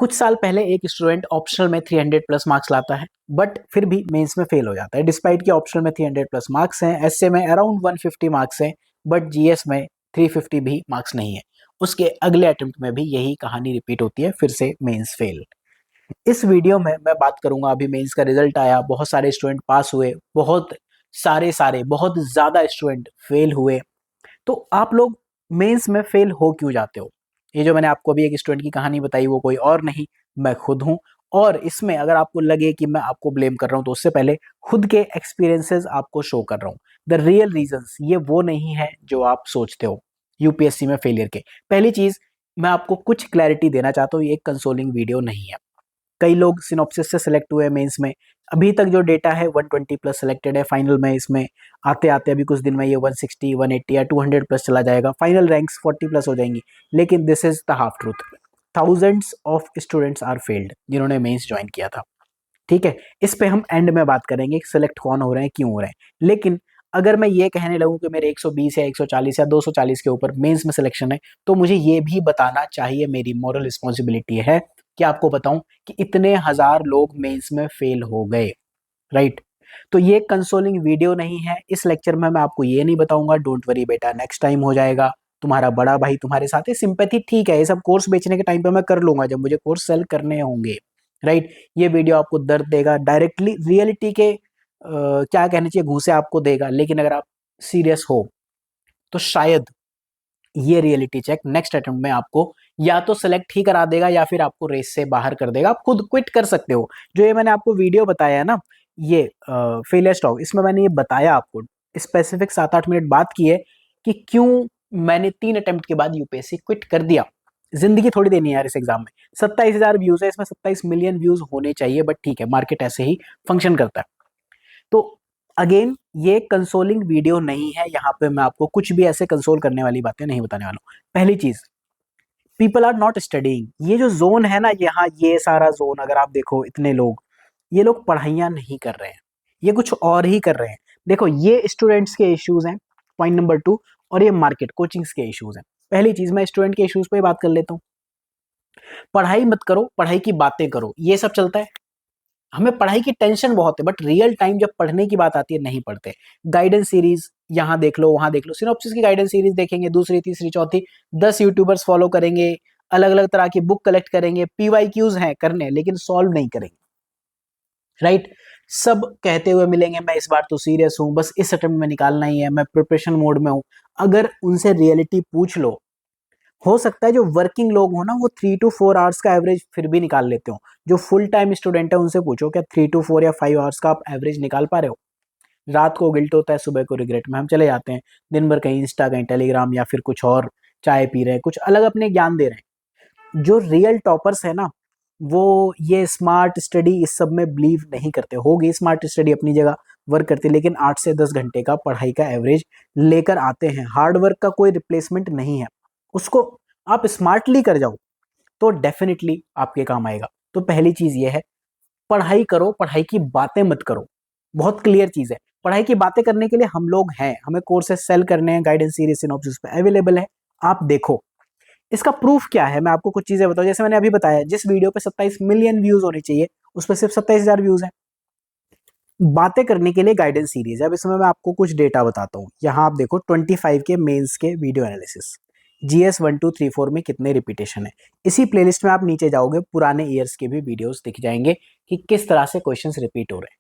कुछ साल पहले एक स्टूडेंट ऑप्शनल में 300 प्लस मार्क्स लाता है, बट फिर भी मेंस में फेल हो जाता है। डिस्पाइट कि ऑप्शनल में 300 प्लस मार्क्स हैं, एसए में अराउंड 150 मार्क्स हैं, बट जीएस में 350 भी मार्क्स नहीं है। उसके अगले अटेम्प्ट में भी यही कहानी रिपीट होती है, फिर से मेंस फेल। इस वीडियो में मैं बात करूंगा, अभी मेंस का रिजल्ट आया, बहुत सारे स्टूडेंट पास हुए, बहुत सारे बहुत ज्यादा स्टूडेंट फेल हुए। तो आप लोग मेंस में फेल हो क्यों जाते हो? ये जो मैंने आपको अभी एक स्टूडेंट की कहानी बताई, वो कोई और नहीं, मैं खुद हूं। और इसमें अगर आपको लगे कि मैं आपको ब्लेम कर रहा हूं, तो उससे पहले खुद के एक्सपीरियंसेस आपको शो कर रहा हूं। द रियल रीजंस ये वो नहीं है जो आप सोचते हो यूपीएससी में फेलियर के। पहली चीज, मैं आपको कुछ क्लैरिटी देना चाहता हूँ, ये एक कंसोलिंग वीडियो नहीं है। कई लोग सिनॉप्सिस से सिलेक्ट हुए मेंस में, अभी तक जो डेटा है 120 प्लस सिलेक्टेड है। फाइनल में इसमें आते आते अभी कुछ दिन में ये 160, 180 या 200 प्लस चला जाएगा। फाइनल रैंक्स 40 प्लस हो जाएंगी। लेकिन this is the half truth, thousands of students are failed जिन्होंने मेंस ज्वाइन किया था। ठीक है, इस पे हम एंड में बात करेंगे, सिलेक्ट कौन हो रहे हैं, क्यों हो रहे हैं। लेकिन अगर मैं ये कहने लगूं कि मेरे 120 या 140 या 240 के ऊपर मेंस में सिलेक्शन है, तो मुझे ये भी बताना चाहिए, मेरी मॉरल रिस्पॉन्सिबिलिटी है कि आपको बताऊं कि इतने हजार लोग मेंस में फेल हो गए। राइट? तो ये कंसोलिंग वीडियो नहीं है। इस लेक्चर में मैं आपको ये नहीं बताऊंगा डोंट वरी बेटा नेक्स्ट टाइम हो जाएगा, तुम्हारा बड़ा भाई तुम्हारे साथ है। सिंपैथी ठीक है, ये सब कोर्स बेचने के टाइम पे मैं कर लूंगा, जब मुझे कोर्स सेल करने होंगे। राइट? ये वीडियो आपको दर्द देगा, डायरेक्टली रियलिटी के क्या कहना चाहिए, घूंसे आपको देगा। लेकिन अगर आप सीरियस हो तो शायद ये रियलिटी चेक नेक्स्ट अटेम्प्ट में आपको या तो सिलेक्ट ही करा देगा, या फिर आपको रेस से बाहर कर देगा। आप खुद क्विट कर सकते हो। जो ये मैंने आपको वीडियो बताया है ना, ये फेलियर स्टॉक, इसमें मैंने ये बताया आपको, स्पेसिफिक 7-8 मिनट बात की है कि क्यों मैंने 3 अटेम्प्ट के बाद यूपीएससी क्विट कर दिया। जिंदगी थोड़ी देनी है यार इस एग्जाम में। 27,000 व्यूज है, इसमें 27 मिलियन व्यूज होने चाहिए, बट ठीक है, मार्केट ऐसे ही फंक्शन करता है। तो अगेन, ये कंसोलिंग वीडियो नहीं है, यहाँ पे मैं आपको कुछ भी ऐसे कंसोल करने वाली बातें नहीं बताने वाला हूँ। पहली चीज, पीपल आर नॉट स्टडीइंग। ये जो जोन है ना, यहाँ ये सारा जोन अगर आप देखो, इतने लोग, ये लोग पढ़ाइयाँ नहीं कर रहे हैं, ये कुछ और ही कर रहे हैं। देखो, ये स्टूडेंट्स के इश्यूज हैं, पॉइंट नंबर 2, और ये मार्केट कोचिंग्स के इश्यूज हैं। पहली चीज, मैं स्टूडेंट के इश्यूज पे बात कर लेता हूँ। पढ़ाई मत करो, पढ़ाई की बातें करो, ये सब चलता है। हमें पढ़ाई की टेंशन बहुत है, बट रियल टाइम जब पढ़ने की बात आती है नहीं पढ़ते। गाइडेंस सीरीज यहाँ देख लो, वहां देख लो, सिनॉप्सिस की गाइडेंस सीरीज देखेंगे, दूसरी तीसरी चौथी, 10 यूट्यूबर्स फॉलो करेंगे, अलग अलग तरह की बुक कलेक्ट करेंगे, पीवाईक्यूज हैं करने, लेकिन सॉल्व नहीं करेंगे। राइट? सब कहते हुए मिलेंगे मैं इस बार तो सीरियस हूं, बस इस अटेम्प्ट में निकालना ही है, मैं प्रिपरेशन मोड में हूं। अगर उनसे रियलिटी पूछ लो, हो सकता है जो वर्किंग लोग हो ना, वो 3 to 4 आवर्स का एवरेज फिर भी निकाल लेते हो। जो फुल टाइम स्टूडेंट है, उनसे पूछो क्या 3 to 4 या 5 आवर्स का आप एवरेज निकाल पा रहे हो? रात को गिल्ट होता है, सुबह को रिग्रेट में हम चले जाते हैं। दिन भर कहीं इंस्टा, कहीं टेलीग्राम, या फिर कुछ और, चाय पी रहे हैं, कुछ अलग अपने ज्ञान दे रहे हैं। जो रियल टॉपर्स है ना, वो ये स्मार्ट स्टडी इस सब में बिलीव नहीं करते। होगी स्मार्ट स्टडी अपनी जगह, वर्क करते, लेकिन 8 से 10 घंटे का पढ़ाई का एवरेज लेकर आते हैं। हार्ड वर्क का कोई रिप्लेसमेंट नहीं है, उसको आप स्मार्टली कर जाओ तो डेफिनेटली आपके काम आएगा। तो पहली चीज ये है, पढ़ाई करो, पढ़ाई की बातें मत करो। बहुत क्लियर चीज है, पढ़ाई की बातें करने के लिए हम लोग हैं, हमें कोर्सेज सेल करने हैं, गाइडेंस सीरीज सिनॉप्सिस पे अवेलेबल है, आप देखो। इसका प्रूफ क्या है, मैं आपको कुछ चीजें बताऊं। जैसे मैंने अभी बताया, जिस वीडियो पे 27 मिलियन व्यूज होने चाहिए, उस पर सिर्फ 27,000 व्यूज हैं। बातें करने के लिए गाइडेंस सीरीज है। अब इसमें मैं आपको कुछ डेटा बताता हूँ। यहाँ आप देखो 25 के मेंस के वीडियो एनालिसिस, जीएस 1 2 3 4 में कितने रिपीटेशन है। इसी प्लेलिस्ट में आप नीचे जाओगे, पुराने ईयर्स के भी वीडियोस दिख जाएंगे कि किस तरह से क्वेश्चंस रिपीट हो रहे हैं।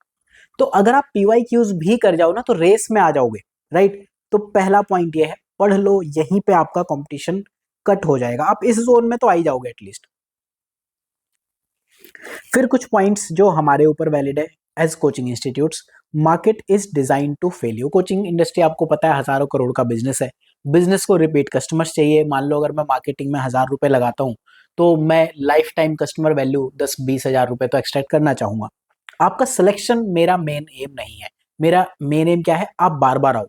तो अगर आप पीवाईक्यूज भी कर जाओ ना, तो रेस में आ जाओगे। राइट? तो पहला पॉइंट ये है, पढ़ लो, यहीं पे आपका कंपटीशन कट हो जाएगा, आप इस जोन में तो आ ही जाओगे एटलीस्ट। फिर कुछ पॉइंट्स जो हमारे ऊपर वैलिड है as coaching institutes. Market is design to fail you. Coaching industry आपको पता है हजारों करोड़ का बिजनेस है। बिजनेस को रिपीट कस्टमर्स चाहिए। मान लो अगर मैं मार्केटिंग में 1,000 रुपए लगाता हूँ, तो मैं लाइफ टाइम कस्टमर वैल्यू 10-20 हजार रुपए तो एक्सट्रैक्ट करना चाहूंगा। आपका सिलेक्शन मेरा मेन एम नहीं है। मेरा मेन एम क्या है, आप बार बार आओ।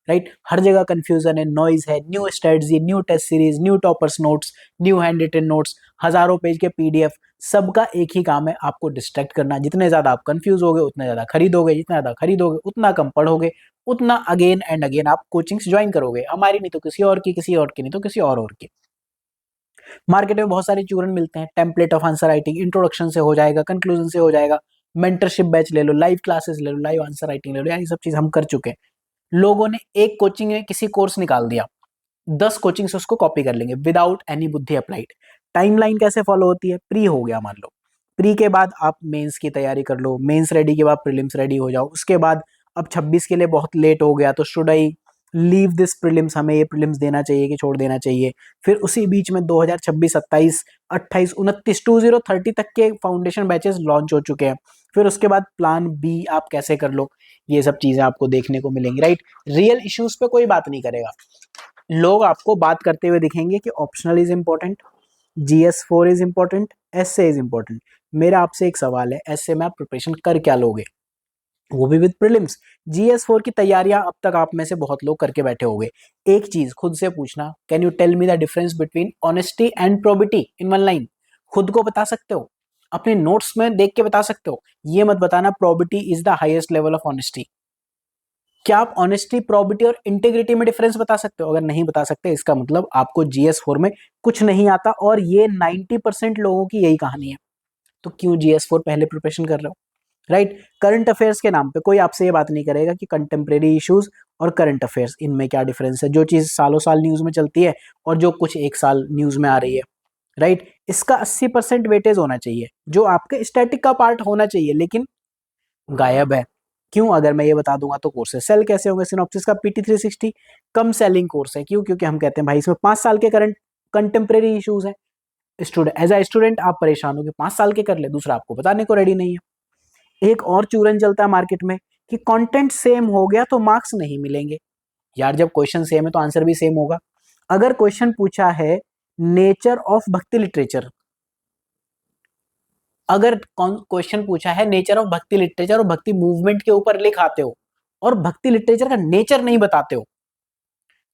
राइट? हर जगह कंफ्यूजन है, नॉइज है, new strategy, new test series, new toppers notes, new hand written notes, हजारों पेज के पीडीएफ। सबका एक ही काम है, आपको डिस्ट्रैक्ट करना। जितने ज्यादा आप कंफ्यूज होगे उतने ज्यादा खरीदोगे, जितना ज्यादा खरीदोगे उतना कम पढ़ोगे, उतना अगेन एंड अगेन आप कोचिंग्स ज्वाइन करोगे। हमारी नहीं तो किसी और की, किसी और की नहीं तो किसी और की। मार्केट में बहुत सारे चूरन मिलते हैं, template of answer writing introduction से हो जाएगा, कंक्लूजन से हो जाएगा, मेंटरशिप बैच ले लो, लाइव क्लासेस ले लो, लाइव आंसर राइटिंग ले लो, ये सब चीज हम कर चुके हैं। लोगों ने एक कोचिंग में किसी कोर्स निकाल दिया, 10 कोचिंग से उसको कॉपी कर लेंगे विदाउट एनी बुद्धि अप्लाइड। टाइमलाइन कैसे फॉलो होती है? प्री हो गया मान लो, प्री के बाद आप मेंस की तैयारी कर लो, मेंस रेडी के बाद प्रीलिम्स रेडी हो जाओ, उसके बाद अब 26 के लिए बहुत लेट हो गया तो should I leave this prelims, हमें ये प्रीलिम्स देना चाहिए कि छोड़ देना चाहिए। फिर उसी बीच में 2026, 27, 28, 29, 2030 तक के फाउंडेशन बैचेस लॉन्च हो चुके हैं। फिर उसके बाद प्लान बी आप कैसे कर लो, ये सब चीजें आपको देखने को मिलेंगी, राइट। रियल इश्यूज पे कोई बात नहीं करेगा, लोग आपको बात करते हुए दिखेंगे कि optional is important, GS4 is important, SA is important. मेरा आपसे एक सवाल है, एसए में आप प्रिपरेशन कर क्या लोगे, वो भी विद प्रीलिम्स? GS4 की तैयारियां अब तक आप में से बहुत लोग करके बैठे होंगे। एक चीज खुद से पूछना, can you tell me the difference between honesty and probity in one line? खुद को बता सकते हो, अपने नोट्स में देख के बता सकते हो, ये मत बताना probity is the highest level of honesty. क्या आप ऑनेस्टी, प्रोबिटी और इंटीग्रिटी में डिफरेंस बता सकते हो? अगर नहीं बता सकते इसका मतलब आपको GS4 में कुछ नहीं आता, और ये 90% लोगों की यही कहानी है। तो क्यों GS4 पहले प्रिपरेशन कर रहे हो, राइट। करंट अफेयर्स के नाम पे कोई आपसे ये बात नहीं करेगा कि कंटेम्प्रेरी इश्यूज और करंट अफेयर्स इनमें क्या डिफरेंस है, जो चीज सालों साल न्यूज में चलती है और जो कुछ एक साल न्यूज में आ रही है, राइट। इसका 80% वेटेज होना चाहिए, जो आपके स्टैटिक का पार्ट होना चाहिए, लेकिन गायब है। क्यों? अगर मैं ये बता दूंगा तो कोर्सेज सेल कैसे होंगे? सिनॉप्सिस का PT360 कम सेलिंग कोर्स है, क्यों? क्योंकि हम कहते हैं भाई इसमें 5 साल के करंट कंटेम्प्रेरी इश्यूज है। स्टूडेंट एज अ स्टूडेंट आप परेशान हो कि 5 साल के कर ले, दूसरा आपको बताने को रेडी नहीं है। एक और चूरन चलता है मार्केट में कि कंटेंट सेम हो गया तो मार्क्स नहीं मिलेंगे। यार जब क्वेश्चन सेम है तो आंसर भी सेम होगा। अगर क्वेश्चन पूछा है नेचर ऑफ भक्ति लिटरेचर, अगर क्वेश्चन पूछा है नेचर ऑफ भक्ति लिटरेचर और भक्ति मूवमेंट के ऊपर लिख आते हो और भक्ति लिटरेचर का नेचर नहीं बताते हो,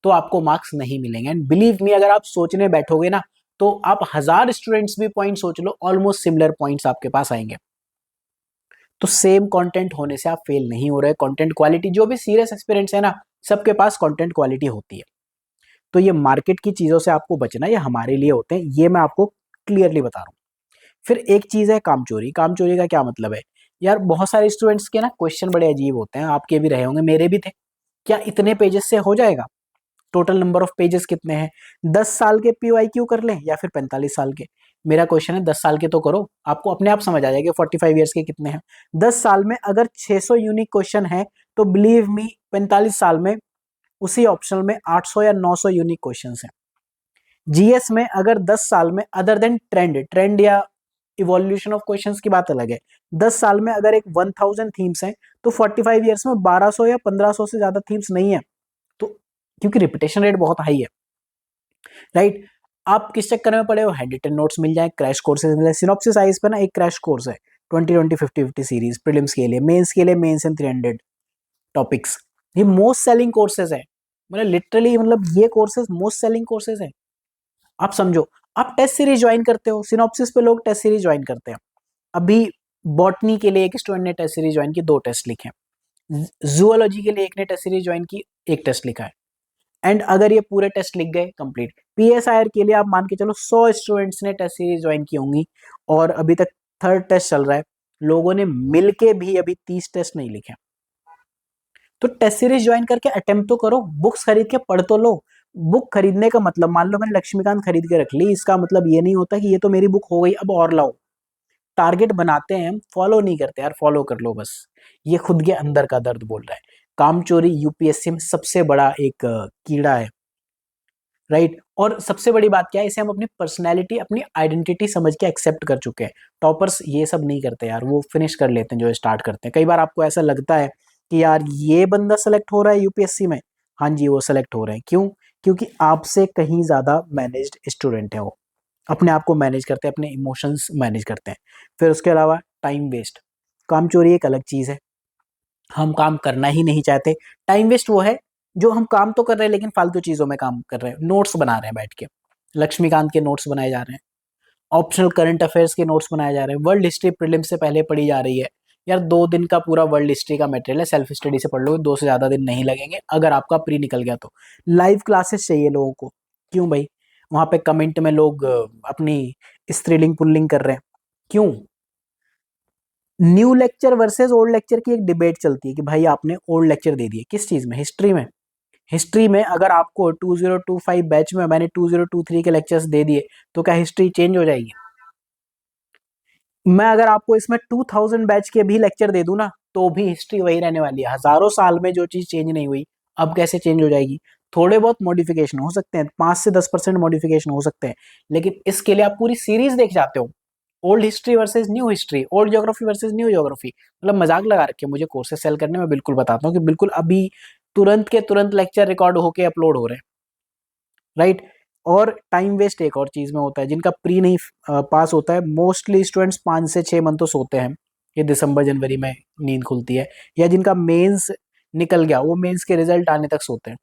तो आपको मार्क्स नहीं मिलेंगे। एंड बिलीव मी, अगर आप सोचने बैठोगे ना तो आप 1000 स्टूडेंट्स भी पॉइंट सोच लो, ऑलमोस्ट सिमिलर पॉइंट्स आपके पास आएंगे। तो सेम कंटेंट होने से आप फेल नहीं हो रहे। कंटेंट क्वालिटी, जो भी सीरियस एक्सपीरियंस है ना, सबके पास कंटेंट क्वालिटी होती है। तो ये मार्केट की चीजों से आपको बचना, ये हमारे लिए होते हैं, ये मैं आपको क्लियरली बता रहा हूँ। फिर एक चीज है कामचोरी। कामचोरी का क्या मतलब है? यार बहुत सारे स्टूडेंट्स के ना क्वेश्चन बड़े अजीब होते हैं, आपके भी रहे होंगे, मेरे भी थे। क्या इतने पेजेस से हो जाएगा? टोटल नंबर ऑफ पेजेस कितने हैं? 10 साल के PYQ कर लें या फिर 45 साल के? मेरा क्वेश्चन है 10 साल के तो करो, आपको अपने आप समझ आ जाएगा 45 ईयर्स के कितने हैं। 10 साल में अगर 600 यूनिक क्वेश्चन है तो बिलीव मी 45 साल में उसी ऑप्शनल में 800 या 900 यूनिक क्वेश्चन हैं। GS में अगर 10 साल में अदर देन ट्रेंड या इवोल्यूशन ऑफ क्वेश्चंस की बात अलग है, 10 साल में अगर एक 1000 थीम्स हैं तो 45 ईयर्स में 1200 या 1500 से ज्यादा थीम्स नहीं है। तो क्योंकि रिपीटेशन रेट बहुत हाई है, राइट। आप किस चक्कर में पड़े हो? हैंड रिटन नोट्स मिल जाए, क्रैश कोर्सेज मिल जाए। सिनॉप्सिस आईज पे ना एक क्रैश कोर्स है, 20 50 50 सीरीज, प्रीलिम्स के लिए, मेंस के लिए मेंस एंड 300 टॉपिक्स। ये मोस्ट सेलिंग कोर्सेज है, मतलब लिटरली, मतलब ये कोर्सेज मोस्ट सेलिंग कोर्सेज है। आप समझो, आप टेस्ट सीरीज ज्वाइन करते हो, सिनॉप्सिस पे लोग टेस्ट सीरीज ज्वाइन करते हैं। अभी बॉटनी के लिए एक स्टूडेंट ने टेस्ट सीरीज ज्वाइन की, 2 टेस्ट लिखे। जूलॉजी के लिए एक ने टेस्ट सीरीज ज्वाइन की, 1 टेस्ट लिखा है। एंड अगर ये पूरे टेस्ट लिख गए कंप्लीट, PSIR के लिए आप मान के चलो 100 स्टूडेंट्स ने टेस्ट सीरीज ज्वाइन की होंगी और अभी तक 3rd टेस्ट चल रहा है, लोगों ने मिलके भी अभी 30 टेस्ट नहीं लिखे। तो टेस्ट सीरीज ज्वाइन करके अटेम्प्ट तो करो, बुक्स खरीद के पढ़ तो लो। बुक खरीदने का मतलब, मान लो मैंने लक्ष्मीकांत खरीद के रख ली, इसका मतलब ये नहीं होता कि ये तो मेरी बुक हो गई अब और लाओ। टारगेट बनाते हैं हम, फॉलो नहीं करते यार, फॉलो कर लो बस। ये खुद के अंदर का दर्द बोल रहा है। कामचोरी UPSC में सबसे बड़ा एक कीड़ा है, राइट। और सबसे बड़ी बात क्या है, इसे हम अपनी पर्सनैलिटी, अपनी आइडेंटिटी समझ के एक्सेप्ट कर चुके हैं। टॉपर्स ये सब नहीं करते यार, वो फिनिश कर लेते हैं जो स्टार्ट करते हैं। कई बार आपको ऐसा लगता है कि यार ये बंदा सेलेक्ट हो रहा है UPSC में, हाँ जी वो सेलेक्ट हो रहे हैं। क्यों? क्योंकि आपसे कहीं ज्यादा मैनेज्ड स्टूडेंट है वो, अपने आप को मैनेज करते हैं, अपने इमोशंस मैनेज करते हैं। फिर उसके अलावा टाइम वेस्ट, कामचोरी एक अलग चीज है। हम काम करना ही नहीं चाहते। टाइम वेस्ट वो है जो हम काम तो कर रहे हैं लेकिन फालतू चीजों में काम कर रहे हैं, नोट्स बना रहे हैं बैठ के, लक्ष्मीकांत के नोट्स बनाए जा रहे हैं, ऑप्शनल करंट अफेयर्स के नोट्स बनाए जा रहे हैं, वर्ल्ड हिस्ट्री प्रीलिम से पहले पढ़ी जा रही है। यार 2 दिन का पूरा वर्ल्ड हिस्ट्री का मटेरियल है, सेल्फ स्टडी से पढ़ लोगे, 2 से ज्यादा दिन नहीं लगेंगे अगर आपका प्री निकल गया तो। लाइव क्लासेस चाहिए लोगों को, क्यों भाई? वहां पे कमेंट में लोग अपनी स्त्रीलिंग पुल्लिंग कर रहे हैं, क्यों? New lecture versus old lecture की एक डिबेट चलती है कि भाई आपने ओल्ड लेक्चर दे दिए, किस चीज में? हिस्ट्री में। हिस्ट्री में अगर आपको 2025 बैच में मैंने 2023 के लेक्चर्स दे दिए तो क्या हिस्ट्री चेंज हो जाएगी? मैं अगर आपको इसमें 2000 बैच के भी लेक्चर दे दूं ना तो भी हिस्ट्री वही रहने वाली है। हजारों साल में जो चीज चेंज नहीं हुई अब कैसे चेंज हो जाएगी? थोड़े बहुत मॉडिफिकेशन हो सकते हैं, 5 से 10% मॉडिफिकेशन हो सकते हैं, लेकिन इसके लिए आप पूरी सीरीज देख जाते हो। Old history versus new history, old geography versus new geography. मतलब मजाक लगा रखे मुझे कोर्सेज सेल करने में, बिल्कुल बताता हूँ कि बिल्कुल अभी तुरंत के तुरंत लेक्चर रिकॉर्ड होके अपलोड हो रहे हैं, राइट। और टाइम वेस्ट एक और चीज में होता है, जिनका प्री नहीं पास होता है, मोस्टली स्टूडेंट्स 5 से 6 मंथ तो सोते हैं, ये दिसंबर जनवरी में नींद खुलती है, या जिनका मेंस निकल गया वो मेंस के रिजल्ट आने तक सोते हैं,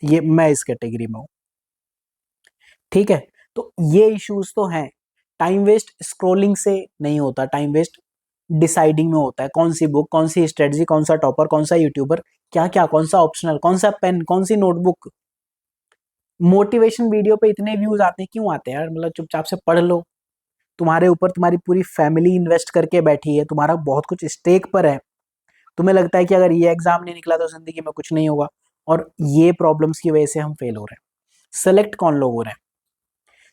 ये मैं इस कैटेगरी में हूँ, ठीक है। तो ये इश्यूज तो हैं। टाइम वेस्ट स्क्रोलिंग से नहीं होता, टाइम वेस्ट डिसाइडिंग में होता है, कौन सी बुक, कौन सी स्ट्रेटजी, कौन सा टॉपर, कौन सा यूट्यूबर, क्या क्या, कौन सा ऑप्शनल, कौन सा पेन, कौन सी नोटबुक। मोटिवेशन वीडियो पे इतने व्यूज आते हैं, क्यों आते हैं यार? मतलब चुपचाप से पढ़ लो, तुम्हारे ऊपर तुम्हारी पूरी फैमिली इन्वेस्ट करके बैठी है, तुम्हारा बहुत कुछ स्टेक पर है, तुम्हें लगता है कि अगर ये एग्जाम नहीं निकला तो जिंदगी में कुछ नहीं होगा, और ये प्रॉब्लम्स की वजह से हम फेल हो रहे हैं। सेलेक्ट कौन लोग हो रहे हैं?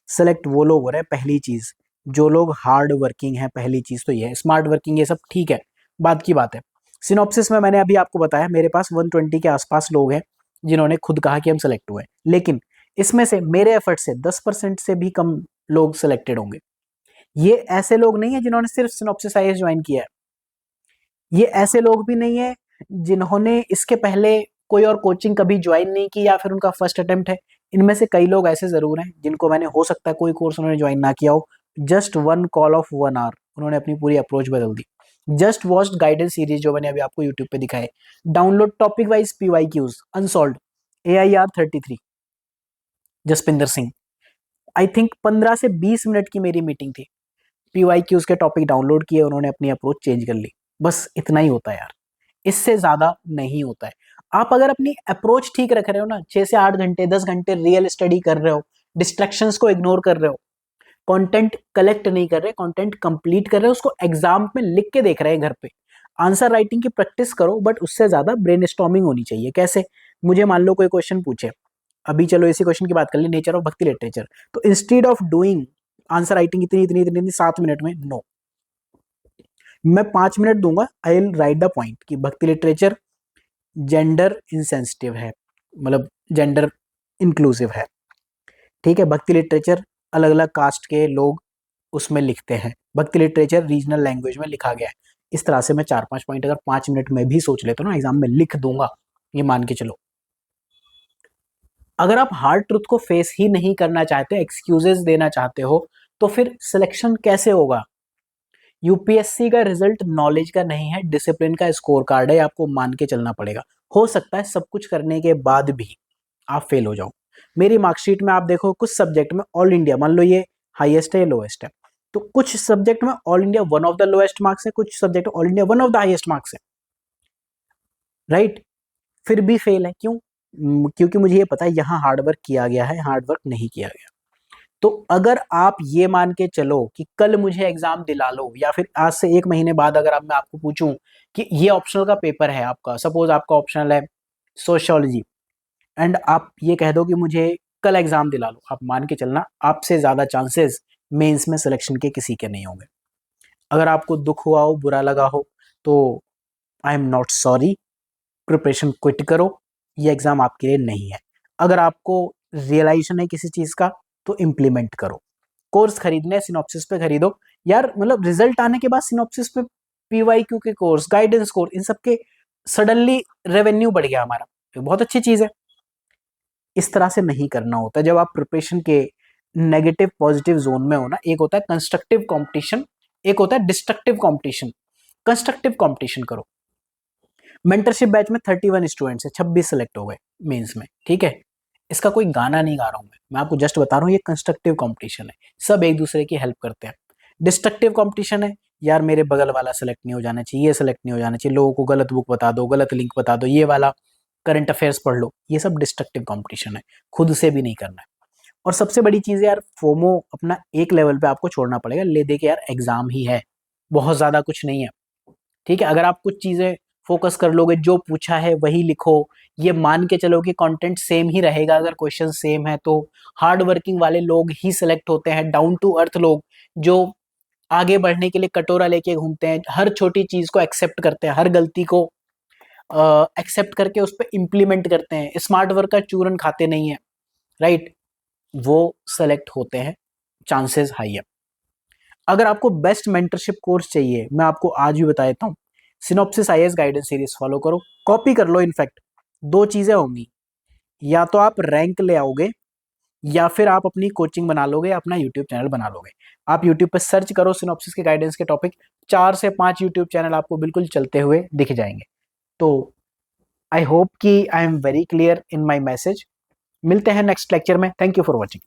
सेलेक्ट वो लोग हो रहे हैं, पहली चीज जो लोग हार्ड वर्किंग है, पहली चीज तो ये है। स्मार्ट वर्किंग ये सब ठीक है, बात की बात है। सिनॉप्सिस में मैंने अभी आपको बताया मेरे पास 120 के आसपास लोग हैं जिन्होंने खुद कहा कि हम सेलेक्ट हुए, लेकिन इसमें से मेरे एफर्ट से 10% से भी कम लोग सिलेक्टेड होंगे। ये ऐसे लोग नहीं है जिन्होंने सिर्फ सिनॉप्सिस आईएएस ज्वाइन किया है, ये ऐसे लोग भी नहीं है जिन्होंने इसके पहले कोई और कोचिंग कभी ज्वाइन नहीं की या फिर उनका फर्स्ट अटेम्प्ट है। इनमें से कई लोग ऐसे जरूर हैं जिनको मैंने, हो सकता है कोई कोर्स उन्होंने ज्वाइन ना किया हो, just one call of 1 hour उन्होंने अपनी पूरी अप्रोच बदल दी। जस्ट वॉच्ड गाइडेंस सीरीज जो मैंने अभी आपको यूट्यूब पे दिखाए, download topic wise PYQs unsolved, AIR 33 Jaspinder Singh. I think 15 से 20 मिनट की मेरी मीटिंग थी, पीवाईक्यूज के टॉपिक डाउनलोड किए, उन्होंने अपनी अप्रोच चेंज कर ली। बस इतना ही होता है यार, इससे ज्यादा नहीं होता है। आप अगर अपनी अप्रोच ठीक रख रहे हो ना, 6 से 8 घंटे 10 घंटे रियल स्टडी कर रहे हो, डिस्ट्रैक्शंस को इग्नोर कर रहे हो, कंटेंट कलेक्ट नहीं कर रहे, कंटेंट कंप्लीट कर रहे हो, उसको एग्जाम में लिख के देख रहे हैं घर पे, आंसर राइटिंग की प्रैक्टिस करो, बट उससे ज्यादा ब्रेनस्टॉर्मिंग होनी चाहिए। कैसे? मुझे मान लो कोई क्वेश्चन पूछे, अभी चलो इसी क्वेश्चन की बात कर ली, नेचर ऑफ भक्ति लिटरेचर, तो instead of doing answer writing इतनी इतनी इतनी, इतनी 7 मिनट में, नो, मैं 5 मिनट दूंगा, I will write the point कि भक्ति लिटरेचर जेंडर इंसेंसिटिव है, मतलब जेंडर इंक्लूसिव है, ठीक है। भक्ति लिटरेचर अलग अलग कास्ट के लोग उसमें लिखते हैं, भक्ति लिटरेचर रीजनल लैंग्वेज में लिखा गया है। इस तरह से मैं 4-5 पॉइंट अगर 5 मिनट में भी सोच लेता हूँ ना, एग्जाम में लिख दूंगा, ये मान के चलो। अगर आप हार्ड ट्रुथ को फेस ही नहीं करना चाहते, एक्सक्यूजेस देना चाहते हो, तो फिर सिलेक्शन कैसे होगा? यूपीएससी का रिजल्ट नॉलेज का नहीं है, डिसिप्लिन का स्कोर कार्ड है, आपको मान के चलना पड़ेगा। हो सकता है सब कुछ करने के बाद भी आप फेल हो जाओ। मेरी मार्कशीट में आप देखो, कुछ सब्जेक्ट में ऑल इंडिया, मान लो ये हाईएस्ट है या लोएस्ट है, तो कुछ सब्जेक्ट में all India one of the lowest marks है, कुछ subject all India one of the highest marks है, राइट। फिर भी फेल है, क्यों? क्योंकि मुझे ये पता है यहाँ हार्ड वर्क किया गया है, हार्ड वर्क नहीं किया गया। तो अगर आप ये मान के चलो कि कल मुझे एग्जाम दिला लो, या फिर आज से 1 महीने बाद अगर मैं आपको पूछूं कि ये ऑप्शनल का पेपर है आपका, सपोज आपका ऑप्शनल है सोशियोलॉजी, एंड आप ये कह दो कि मुझे कल एग्जाम दिला लो, आप मान के चलना आपसे ज्यादा चांसेस मेंस में सिलेक्शन के किसी के नहीं होंगे। अगर आपको दुख हुआ हो, बुरा लगा हो, तो I am not sorry, preparation quit करो, ये एग्जाम आपके लिए नहीं है। अगर आपको रियलाइजेशन है किसी चीज का, तो इम्प्लीमेंट करो। कोर्स खरीदने सिनॉप्सिस पे खरीदो यार, मतलब रिजल्ट आने के बाद सिनॉप्सिस पे पीवाईक्यू के कोर्स, गाइडेंस कोर्स, इन सब के सडनली रेवेन्यू बढ़ गया हमारा, तो बहुत अच्छी चीज है। इस तरह से नहीं करना होता। जब आप प्रिपरेशन के नेगेटिव पॉजिटिव जोन में हो ना, एक होता है कंस्ट्रक्टिव कंपटीशन, एक होता है डिस्ट्रक्टिव कंपटीशन। कंस्ट्रक्टिव कंपटीशन करो। मेंटरशिप बैच में 31 स्टूडेंट्स है, 26 सेलेक्ट हो गए मेंस में, ठीक है। इसका कोई गाना नहीं गा रहा हूं मैं आपको जस्ट बता रहा हूँ, ये कंस्ट्रक्टिव कंपटीशन है, सब एक दूसरे की हेल्प करते हैं। डिस्ट्रक्टिव कंपटीशन है, यार मेरे बगल वाला सेलेक्ट नहीं हो जाना चाहिए, ये सेलेक्ट नहीं हो जाना चाहिए, लोगों को गलत बुक बता दो, गलत लिंक बता दो, ये वाला करंट अफेयर्स पढ़ लो, ये सब डिस्ट्रक्टिव कंपटीशन है, खुद से भी नहीं करना है। और सबसे बड़ी चीज़ है यार, फोमो अपना एक लेवल पे आपको छोड़ना पड़ेगा, ले दे के यार एग्जाम ही है, बहुत ज़्यादा कुछ नहीं है। ठीक है, अगर आप कुछ चीज़ें फोकस कर लोगे, जो पूछा है वही लिखो, ये मान के चलो कि कंटेंट सेम ही रहेगा, अगर क्वेश्चन सेम है तो हार्ड वर्किंग वाले लोग ही सिलेक्ट होते हैं, डाउन टू अर्थ लोग जो आगे बढ़ने के लिए कटोरा लेके घूमते हैं, हर छोटी चीज को एक्सेप्ट करते हैं, हर गलती को एक्सेप्ट करके उस पर इम्प्लीमेंट करते हैं, स्मार्ट वर्क का चूरन खाते नहीं है, राइट, वो सेलेक्ट होते हैं, चांसेस हाई है। अगर आपको बेस्ट मेंटरशिप कोर्स चाहिए, मैं आपको आज भी बता देता हूँ, synopsis IAS guidance series follow करो, कॉपी कर लो। इनफैक्ट दो चीजें होंगी, या तो आप रैंक ले आओगे, या फिर आप अपनी कोचिंग बना लोगे, अपना यूट्यूब चैनल बना लोगे। आप यूट्यूब पर सर्च करो सिनॉप्सिस के गाइडेंस के टॉपिक, 4 से 5 यूट्यूब चैनल आपको बिल्कुल चलते हुए दिख जाएंगे। तो आई होप कि I am very clear in my message. मिलते हैं नेक्स्ट लेक्चर में। Thank you for watching.